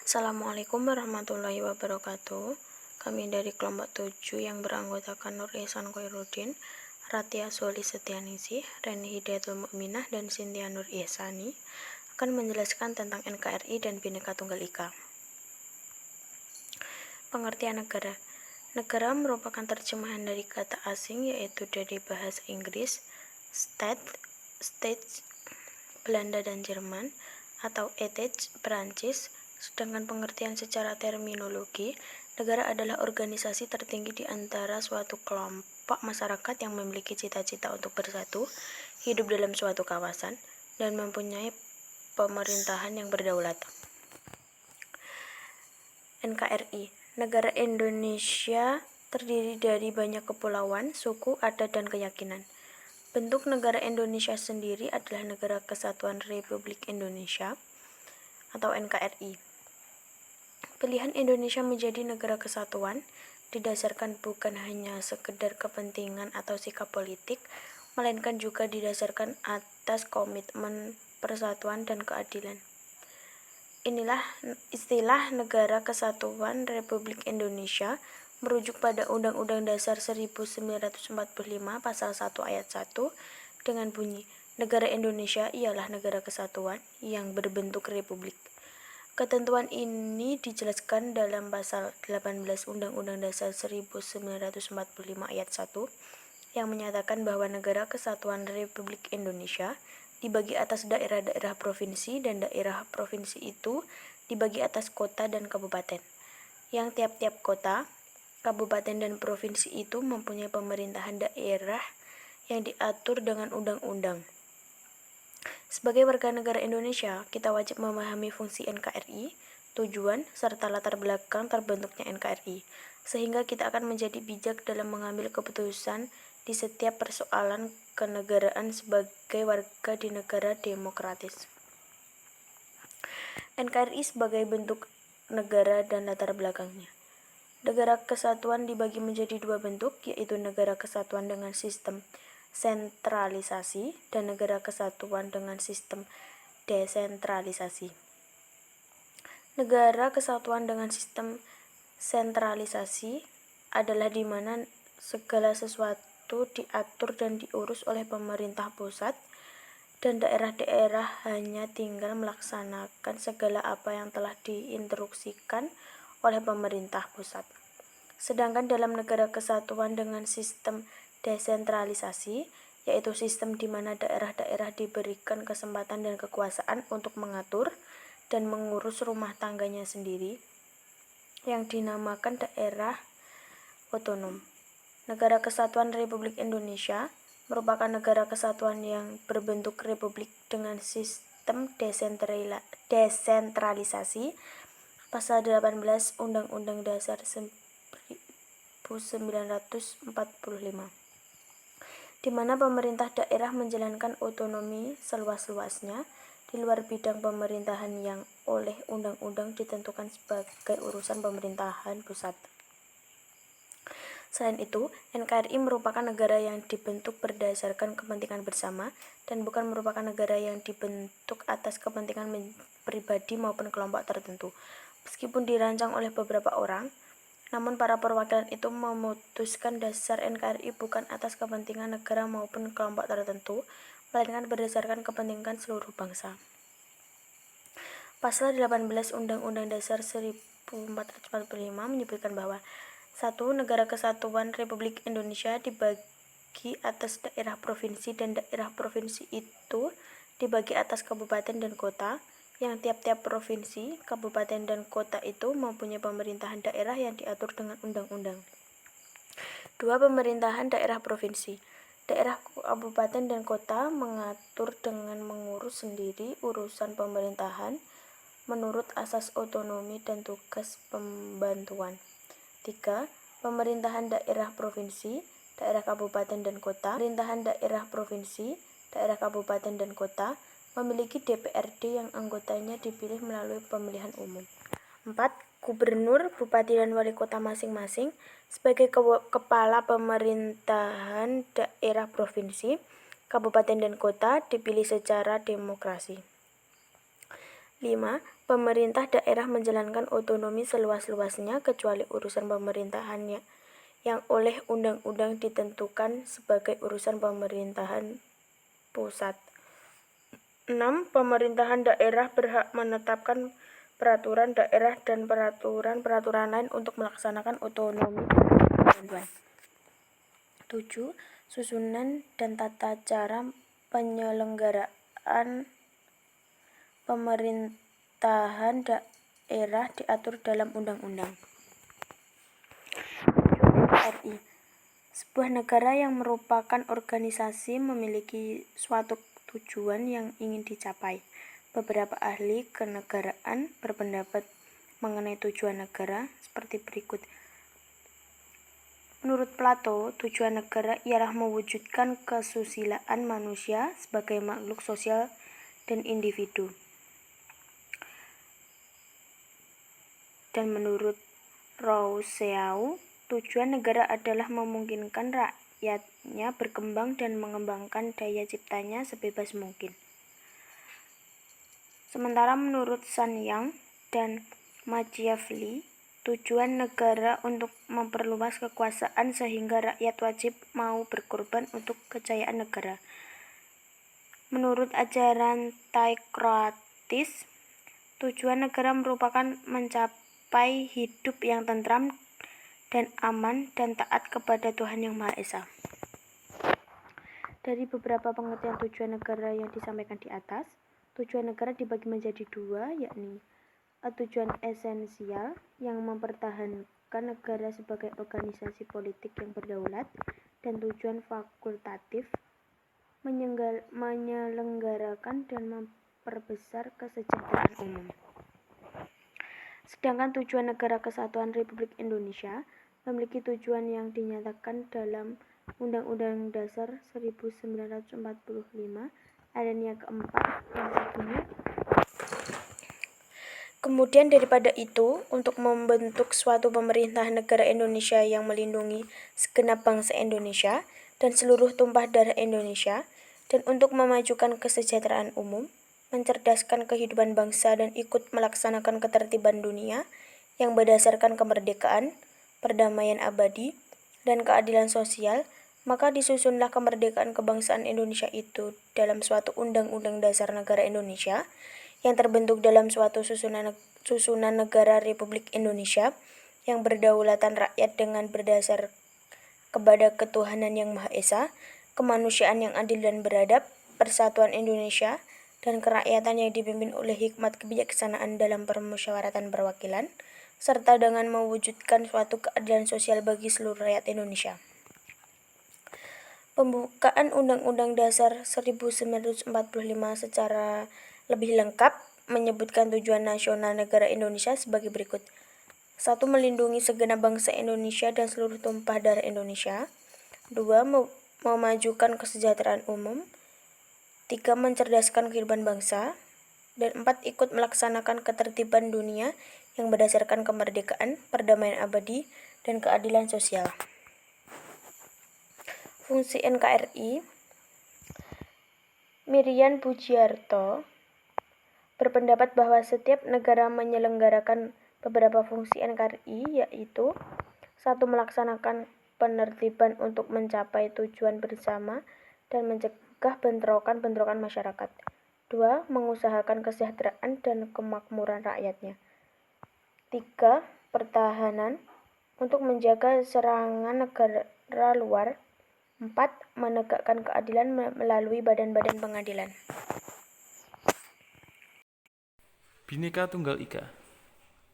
Assalamualaikum warahmatullahi wabarakatuh. Kami dari kelompok 7 yang beranggotakan Nur Ihsan Khairuddin, Ratia Soli Setianingsih, Reni Hidayatul Mukminah, dan Sintia Nur Ihsani akan menjelaskan tentang NKRI dan Bhinneka Tunggal Ika. Pengertian negara. Negara merupakan terjemahan dari kata asing, yaitu dari bahasa Inggris, States, Belanda dan Jerman, atau Etat, Perancis. Sedangkan pengertian secara terminologi, negara adalah organisasi tertinggi di antara suatu kelompok masyarakat yang memiliki cita-cita untuk bersatu, hidup dalam suatu kawasan, dan mempunyai pemerintahan yang berdaulat. NKRI, Negara Indonesia terdiri dari banyak kepulauan, suku, adat, dan keyakinan. Bentuk negara Indonesia sendiri adalah Negara Kesatuan Republik Indonesia atau NKRI. Pilihan Indonesia menjadi negara kesatuan didasarkan bukan hanya sekedar kepentingan atau sikap politik, melainkan juga didasarkan atas komitmen persatuan dan keadilan. Inilah istilah Negara Kesatuan Republik Indonesia merujuk pada Undang-Undang Dasar 1945 Pasal 1 Ayat 1 dengan bunyi, Negara Indonesia ialah negara kesatuan yang berbentuk republik. Ketentuan ini dijelaskan dalam Pasal 18 Undang-Undang Dasar 1945 Ayat 1 yang menyatakan bahwa Negara Kesatuan Republik Indonesia dibagi atas daerah-daerah provinsi, dan daerah provinsi itu dibagi atas kota dan kabupaten, yang tiap-tiap kota, kabupaten, dan provinsi itu mempunyai pemerintahan daerah yang diatur dengan undang-undang. Sebagai warga negara Indonesia, kita wajib memahami fungsi NKRI, tujuan, serta latar belakang terbentuknya NKRI, sehingga kita akan menjadi bijak dalam mengambil keputusan di setiap persoalan kenegaraan sebagai warga di negara demokratis. NKRI sebagai bentuk negara dan latar belakangnya. Negara kesatuan dibagi menjadi dua bentuk, yaitu negara kesatuan dengan sistem sentralisasi dan negara kesatuan dengan sistem desentralisasi. Negara kesatuan dengan sistem sentralisasi adalah di mana segala sesuatu diatur dan diurus oleh pemerintah pusat, dan daerah-daerah hanya tinggal melaksanakan segala apa yang telah diinstruksikan oleh pemerintah pusat. Sedangkan dalam negara kesatuan dengan sistem desentralisasi, yaitu sistem di mana daerah-daerah diberikan kesempatan dan kekuasaan untuk mengatur dan mengurus rumah tangganya sendiri, yang dinamakan daerah otonom. Negara Kesatuan Republik Indonesia merupakan negara kesatuan yang berbentuk republik dengan sistem desentralisasi. Pasal 18 Undang-Undang Dasar 1945, di mana pemerintah daerah menjalankan otonomi seluas-luasnya di luar bidang pemerintahan yang oleh undang-undang ditentukan sebagai urusan pemerintahan pusat. Selain itu, NKRI merupakan negara yang dibentuk berdasarkan kepentingan bersama dan bukan merupakan negara yang dibentuk atas kepentingan pribadi maupun kelompok tertentu. Meskipun dirancang oleh beberapa orang, namun para perwakilan itu memutuskan dasar NKRI bukan atas kepentingan negara maupun kelompok tertentu, melainkan berdasarkan kepentingan seluruh bangsa. Pasal 18 Undang-Undang Dasar 1445 menyebutkan bahwa 1. Negara Kesatuan Republik Indonesia dibagi atas daerah provinsi, dan daerah provinsi itu dibagi atas kabupaten dan kota, yang tiap-tiap provinsi, kabupaten, dan kota itu mempunyai pemerintahan daerah yang diatur dengan undang-undang. 2. Pemerintahan daerah provinsi. Daerah, kabupaten, dan kota mengatur dengan mengurus sendiri urusan pemerintahan menurut asas otonomi dan tugas pembantuan. 3. Pemerintahan daerah provinsi, daerah kabupaten dan kota. Pemerintahan daerah provinsi, daerah kabupaten dan kota memiliki DPRD yang anggotanya dipilih melalui pemilihan umum. 4. Gubernur, bupati, dan wali kota masing-masing sebagai kepala pemerintahan daerah provinsi, kabupaten, dan kota dipilih secara demokrasi. 5. Pemerintah daerah menjalankan otonomi seluas-luasnya kecuali urusan pemerintahannya yang oleh undang-undang ditentukan sebagai urusan pemerintahan pusat. 6. Pemerintahan daerah berhak menetapkan peraturan daerah dan peraturan-peraturan lain untuk melaksanakan otonomi dan 7. Susunan dan tata cara penyelenggaraan pemerintahan daerah diatur dalam undang-undang. RI. Sebuah negara yang merupakan organisasi memiliki suatu tujuan yang ingin dicapai. Beberapa ahli kenegaraan berpendapat mengenai tujuan negara seperti berikut. Menurut Plato, tujuan negara ialah mewujudkan kesusilaan manusia sebagai makhluk sosial dan individu. Dan menurut Rousseau, tujuan negara adalah memungkinkan rakyatnya berkembang dan mengembangkan daya ciptanya sebebas mungkin. Sementara menurut Sanyang dan Machiavelli, tujuan negara untuk memperluas kekuasaan sehingga rakyat wajib mau berkorban untuk kejayaan negara. Menurut ajaran Theocrates, tujuan negara merupakan mencapai hidup yang tentram dan aman dan taat kepada Tuhan Yang Maha Esa. Dari beberapa pengertian tujuan negara yang disampaikan di atas, tujuan negara dibagi menjadi dua, yakni tujuan esensial yang mempertahankan negara sebagai organisasi politik yang berdaulat, dan tujuan fakultatif menyelenggarakan dan memperbesar kesejahteraan umum. Sedangkan tujuan Negara Kesatuan Republik Indonesia memiliki tujuan yang dinyatakan dalam Undang-Undang Dasar 1945 alinea keempat yang berbunyi, kemudian daripada itu, untuk membentuk suatu pemerintahan negara Indonesia yang melindungi segenap bangsa Indonesia dan seluruh tumpah darah Indonesia, dan untuk memajukan kesejahteraan umum, mencerdaskan kehidupan bangsa dan ikut melaksanakan ketertiban dunia yang berdasarkan kemerdekaan, perdamaian abadi, dan keadilan sosial, maka disusunlah kemerdekaan kebangsaan Indonesia itu dalam suatu Undang-Undang Dasar Negara Indonesia yang terbentuk dalam suatu susunan negara Republik Indonesia yang berdaulatan rakyat dengan berdasar kepada ketuhanan yang Maha Esa, kemanusiaan yang adil dan beradab, persatuan Indonesia, dan kerakyatan yang dipimpin oleh hikmat kebijaksanaan dalam permusyawaratan perwakilan, serta dengan mewujudkan suatu keadilan sosial bagi seluruh rakyat Indonesia. Pembukaan Undang-Undang Dasar 1945 secara lebih lengkap menyebutkan tujuan nasional negara Indonesia sebagai berikut. 1. Melindungi segenap bangsa Indonesia dan seluruh tumpah darah Indonesia. 2. Memajukan kesejahteraan umum. 3. Mencerdaskan kehidupan bangsa. Dan 4. Ikut melaksanakan ketertiban dunia yang berdasarkan kemerdekaan, perdamaian abadi, dan keadilan sosial. Fungsi NKRI. Miriam Pujiarto berpendapat bahwa setiap negara menyelenggarakan beberapa fungsi NKRI, yaitu 1. Melaksanakan penertiban untuk mencapai tujuan bersama dan mencegah bentrokan-bentrokan masyarakat. 2. Mengusahakan kesejahteraan dan kemakmuran rakyatnya. 3. Pertahanan untuk menjaga serangan negara luar. 4. Menegakkan keadilan melalui badan-badan pengadilan. Bhinneka Tunggal Ika.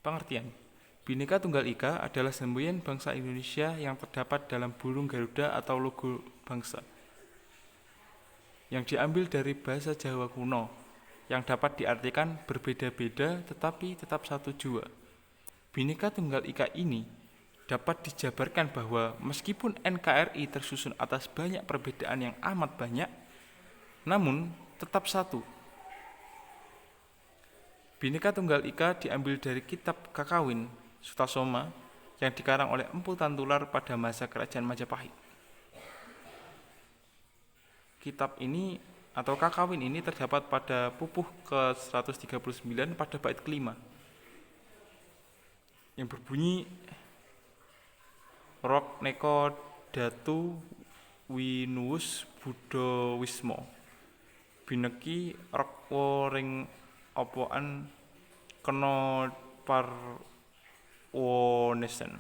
Pengertian: Bhinneka Tunggal Ika adalah semboyan bangsa Indonesia yang terdapat dalam burung Garuda atau logo bangsa, yang diambil dari bahasa Jawa kuno, yang dapat diartikan berbeda-beda tetapi tetap satu jua. Bhinneka Tunggal Ika ini dapat dijabarkan bahwa meskipun NKRI tersusun atas banyak perbedaan yang amat banyak, namun tetap satu. Bhinneka Tunggal Ika diambil dari kitab Kakawin Sutasoma yang dikarang oleh Empu Tantular pada masa kerajaan Majapahit. Kitab ini atau kakawin ini terdapat pada pupuh ke-139 pada bait kelima yang berbunyi Rok neko datu winuwus Buddha wismo bineki rakwa ring opoan kena parwonesen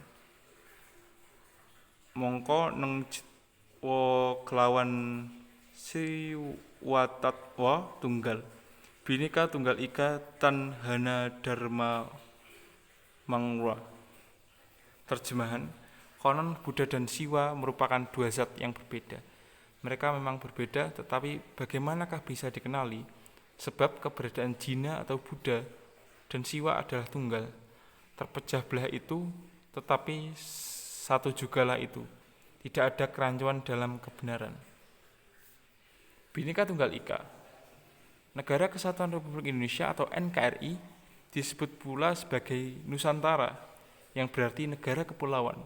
mongko neng jitwa kelawan siwatatwa tunggal Bhinneka Tunggal Ika tan hana dharma mangwa. Terjemahan, konon Buddha dan Siwa merupakan dua zat yang berbeda. Mereka memang berbeda, tetapi bagaimanakah bisa dikenali? Sebab keberadaan Jina atau Buddha dan Siwa adalah tunggal. Terpecah belah itu, tetapi satu jugalah itu. Tidak ada kerancuan dalam kebenaran. Bhinneka Tunggal Ika. Negara Kesatuan Republik Indonesia atau NKRI disebut pula sebagai Nusantara, yang berarti negara kepulauan,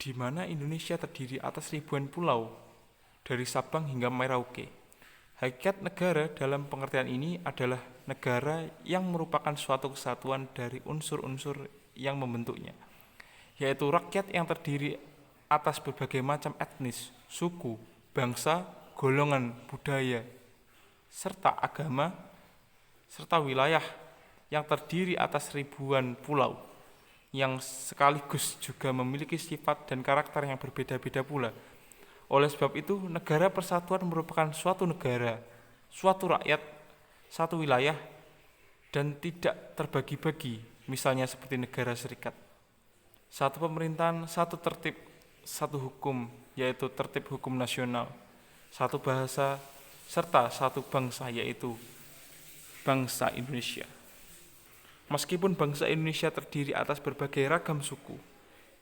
di mana Indonesia terdiri atas ribuan pulau, dari Sabang hingga Merauke. Hakikat negara dalam pengertian ini adalah negara yang merupakan suatu kesatuan dari unsur-unsur yang membentuknya, yaitu rakyat yang terdiri atas berbagai macam etnis, suku, bangsa, golongan, budaya, serta agama, serta wilayah yang terdiri atas ribuan pulau, yang sekaligus juga memiliki sifat dan karakter yang berbeda-beda pula. Oleh sebab itu, negara persatuan merupakan suatu negara, suatu rakyat, satu wilayah, dan tidak terbagi-bagi, misalnya seperti negara serikat. Satu pemerintahan, satu tertib, satu hukum, yaitu tertib hukum nasional, satu bahasa, serta satu bangsa, yaitu bangsa Indonesia. Meskipun bangsa Indonesia terdiri atas berbagai ragam suku,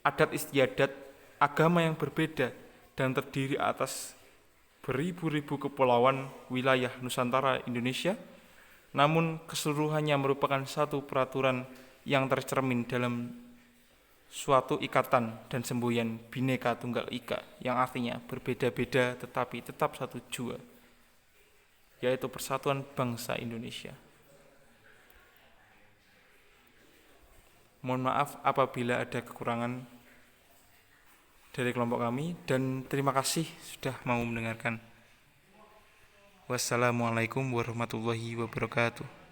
adat istiadat, agama yang berbeda, dan terdiri atas beribu-ribu kepulauan wilayah Nusantara Indonesia, namun keseluruhannya merupakan satu peraturan yang tercermin dalam suatu ikatan dan semboyan Bhinneka Tunggal Ika, yang artinya berbeda-beda tetapi tetap satu jua, yaitu persatuan bangsa Indonesia. Mohon maaf apabila ada kekurangan dari kelompok kami, dan terima kasih sudah mau mendengarkan. Wassalamualaikum warahmatullahi wabarakatuh.